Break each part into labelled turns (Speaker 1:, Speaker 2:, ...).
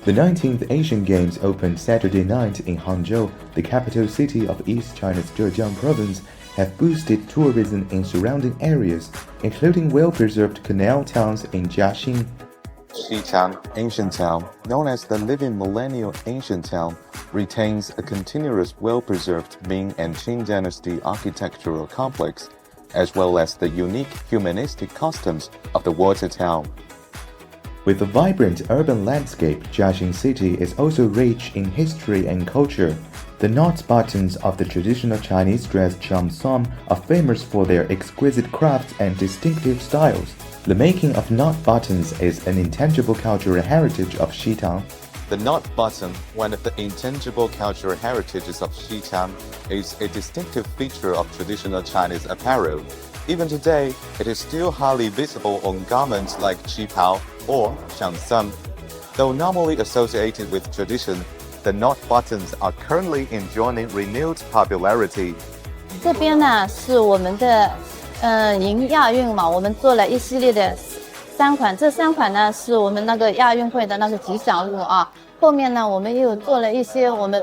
Speaker 1: The 19th Asian Games opened Saturday night in Hangzhou, the capital city of East China's Zhejiang province, have boosted tourism in surrounding areas, including well-preserved canal towns in Jiaxing.
Speaker 2: Xichang Ancient Town, known as the Living Millennial Ancient Town, retains a continuous well-preserved Ming and Qing dynasty architectural complex, as well as the unique humanistic customs of the water town.
Speaker 1: With a vibrant urban landscape, Jiaxing City is also rich in history and culture. The knot buttons of the traditional Chinese dress cheongsam are famous for their exquisite crafts and distinctive styles. The making of knot buttons is an intangible cultural heritage of Xitang.
Speaker 2: The knot button, one of the intangible cultural heritages of Xitang, is a distinctive feature of traditional Chinese apparel. Even today, it is still highly visible on garments like qipao or cheongsam. Though normally associated with tradition, the knot buttons are currently enjoying renewed popularity.
Speaker 3: 这边呢是我们的迎亚运嘛，我们做了一系列的3款，这3款呢是我们那个亚运会的那个吉祥物啊。后面呢我们也有做了一些我们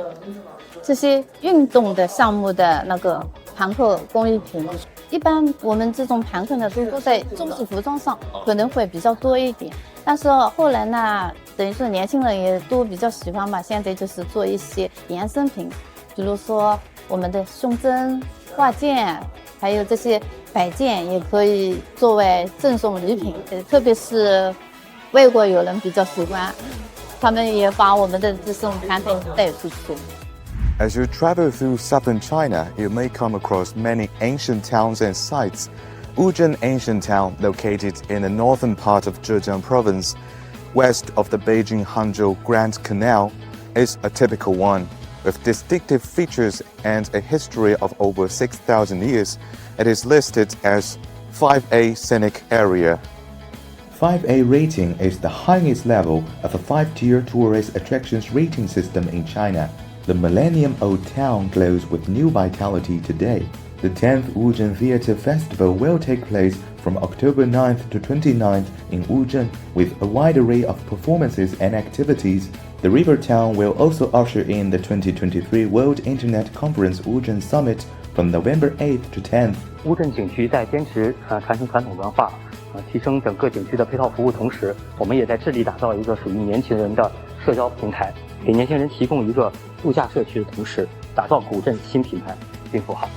Speaker 3: 这些运动的项目的那个盘扣工艺品。一般我们这种盘扣呢都在中式服装上可能会比较多一点，但是后来呢等于说年轻人也都比较喜欢嘛，现在就是做一些衍生品，比如说我们的胸针、挂件，还有这些摆件也可以作为赠送礼品，特别是外国友人比较喜欢，他们也把我们的这种产品带出去。
Speaker 2: As you travel through southern China, you may come across many ancient towns and sites. Wuzhen Ancient Town, located in the northern part of Zhejiang province, west of the Beijing-Hangzhou Grand Canal, is a typical one. With distinctive features and a history of over 6,000 years, it is listed as 5A Scenic Area.
Speaker 1: 5A rating is the highest level of a 5-tier tourist attractions rating system in China. The millennium-old town glows with new vitality today. The 10th Wuzhen Theatre Festival will take place from October 9th to 29th in Wuzhen with a wide array of performances and activities. The river town will also usher in the 2023 World Internet Conference Wuzhen Summit from November 8th to 10th.
Speaker 4: 乌镇景区在坚持传承传统文化，提升整个景区的配套服务同时，我们也在致力打造一个属于年轻人的社交平台，给年轻人提供一个度假社区的同时，打造古镇新品牌并富豪。